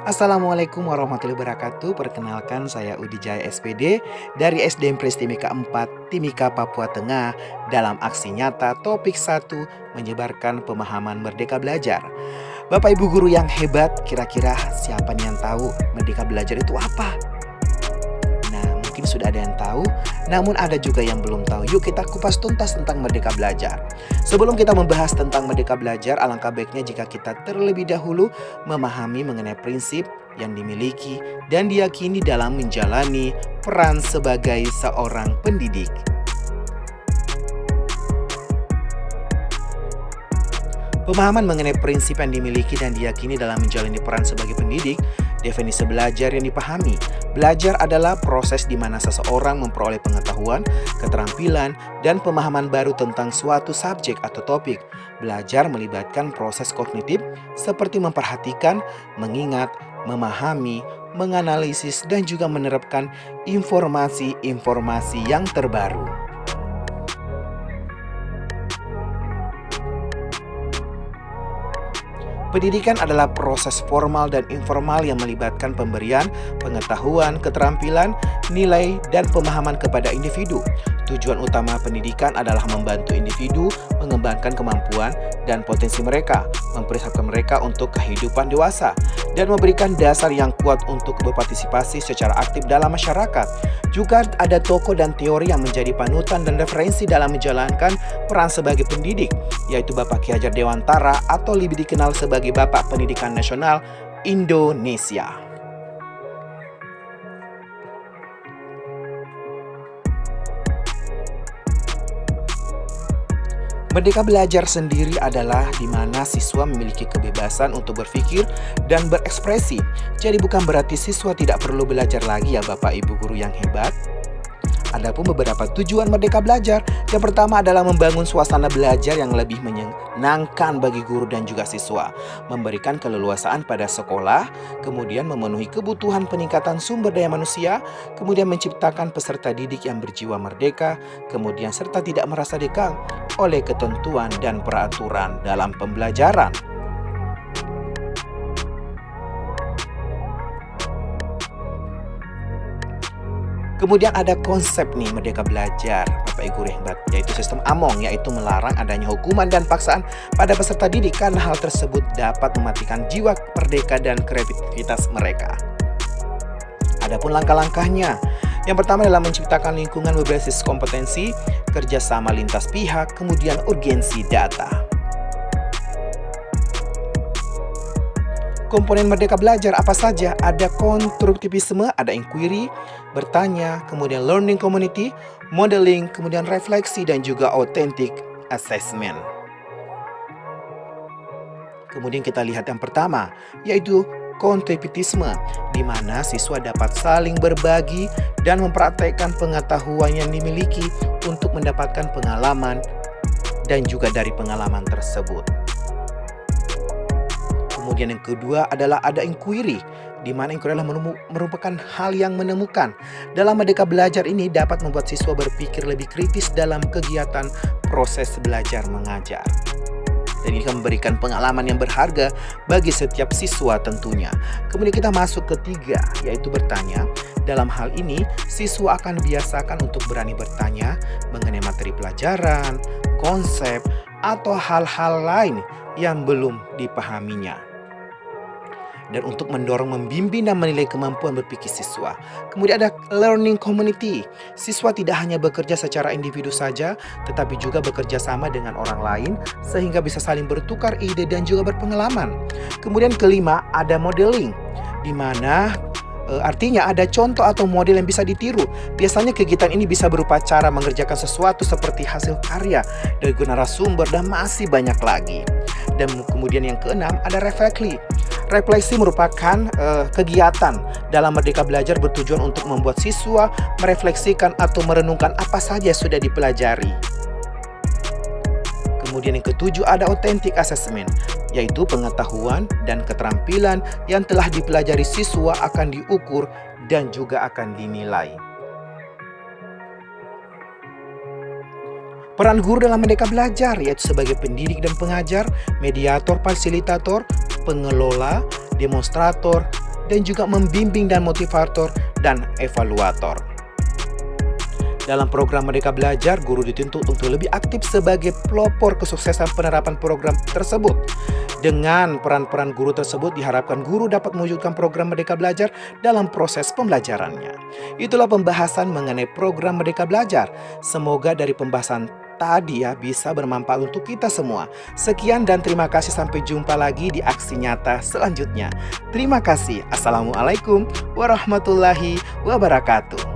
Assalamualaikum warahmatullahi wabarakatuh. Perkenalkan saya Udi Jaya SPD dari SDN Pres Timika 4, Timika, Papua Tengah. Dalam aksi nyata topik 1 menyebarkan pemahaman Merdeka Belajar. Bapak Ibu guru yang hebat, kira-kira siapa nih yang tahu Merdeka Belajar itu apa? Nah, mungkin sudah ada yang tahu, namun ada juga yang belum tahu. Yuk kita kupas tuntas tentang Merdeka Belajar. Sebelum kita membahas tentang Merdeka Belajar, alangkah baiknya jika kita terlebih dahulu memahami mengenai prinsip yang dimiliki dan diyakini dalam menjalani peran sebagai seorang pendidik. Pemahaman mengenai prinsip yang dimiliki dan diyakini dalam menjalani peran sebagai pendidik. Definisi belajar yang dipahami. Belajar adalah proses di mana seseorang memperoleh pengetahuan, keterampilan, dan pemahaman baru tentang suatu subjek atau topik. Belajar melibatkan proses kognitif seperti memperhatikan, mengingat, memahami, menganalisis, dan juga menerapkan informasi-informasi yang terbaru. Pendidikan adalah proses formal dan informal yang melibatkan pemberian pengetahuan, keterampilan, nilai, dan pemahaman kepada individu. Tujuan utama pendidikan adalah membantu individu mengembangkan kemampuan dan potensi mereka, mempersiapkan mereka untuk kehidupan dewasa, dan memberikan dasar yang kuat untuk berpartisipasi secara aktif dalam masyarakat. Juga ada tokoh dan teori yang menjadi panutan dan referensi dalam menjalankan peran sebagai pendidik, yaitu Bapak Ki Hajar Dewantara atau lebih dikenal sebagai Bapak Pendidikan Nasional Indonesia. Merdeka Belajar sendiri adalah di mana siswa memiliki kebebasan untuk berpikir dan berekspresi. Jadi bukan berarti siswa tidak perlu belajar lagi ya Bapak Ibu guru yang hebat. Adapun beberapa tujuan Merdeka Belajar. Yang pertama adalah membangun suasana belajar yang lebih menyenangkan bagi guru dan juga siswa, memberikan keleluasaan pada sekolah, kemudian memenuhi kebutuhan peningkatan sumber daya manusia, kemudian menciptakan peserta didik yang berjiwa merdeka, kemudian serta tidak merasa dikekang oleh ketentuan dan peraturan dalam pembelajaran. Kemudian ada konsep nih Merdeka Belajar, Bapak Ibu hebat, yaitu sistem AMONG, yaitu melarang adanya hukuman dan paksaan pada peserta didik karena hal tersebut dapat mematikan jiwa merdeka dan kreativitas mereka. Adapun langkah-langkahnya, yang pertama adalah menciptakan lingkungan berbasis kompetensi, kerjasama lintas pihak, kemudian urgensi data. Komponen Merdeka Belajar apa saja? Ada konstruktivisme, ada inquiry, bertanya, kemudian learning community, modeling, kemudian refleksi, dan juga authentic assessment. Kemudian kita lihat yang pertama, yaitu kontributisme, di mana siswa dapat saling berbagi dan mempraktekkan pengetahuan yang dimiliki untuk mendapatkan pengalaman dan juga dari pengalaman tersebut. Kemudian yang kedua adalah ada inquiry, di mana inquiry adalah merupakan hal yang menemukan. Dalam Merdeka Belajar ini dapat membuat siswa berpikir lebih kritis dalam kegiatan proses belajar mengajar. Dan ini akan memberikan pengalaman yang berharga bagi setiap siswa tentunya. Kemudian kita masuk ketiga, yaitu bertanya. Dalam hal ini, siswa akan dibiasakan untuk berani bertanya mengenai materi pelajaran, konsep, atau hal-hal lain yang belum dipahaminya. Dan untuk mendorong, membimbing, dan menilai kemampuan berpikir siswa. Kemudian ada learning community. Siswa tidak hanya bekerja secara individu saja, tetapi juga bekerja sama dengan orang lain, sehingga bisa saling bertukar ide dan juga berpengalaman. Kemudian kelima, ada modeling, di mana artinya ada contoh atau model yang bisa ditiru. Biasanya kegiatan ini bisa berupa cara mengerjakan sesuatu seperti hasil karya dari narasumber dan masih banyak lagi. Dan kemudian yang keenam ada refleksi. Refleksi merupakan kegiatan dalam Merdeka Belajar bertujuan untuk membuat siswa merefleksikan atau merenungkan apa saja sudah dipelajari. Kemudian yang ketujuh ada authentic assessment, yaitu pengetahuan dan keterampilan yang telah dipelajari siswa akan diukur dan juga akan dinilai. Peran guru dalam Merdeka Belajar yaitu sebagai pendidik dan pengajar, mediator, fasilitator, pengelola, demonstrator, dan juga membimbing dan motivator dan evaluator. Dalam program Merdeka Belajar, guru dituntut untuk lebih aktif sebagai pelopor kesuksesan penerapan program tersebut. Dengan peran-peran guru tersebut, diharapkan guru dapat mewujudkan program Merdeka Belajar dalam proses pembelajarannya. Itulah pembahasan mengenai program Merdeka Belajar. Semoga dari pembahasan tadi ya bisa bermanfaat untuk kita semua. Sekian dan terima kasih, sampai jumpa lagi di aksi nyata selanjutnya. Terima kasih. Assalamualaikum warahmatullahi wabarakatuh.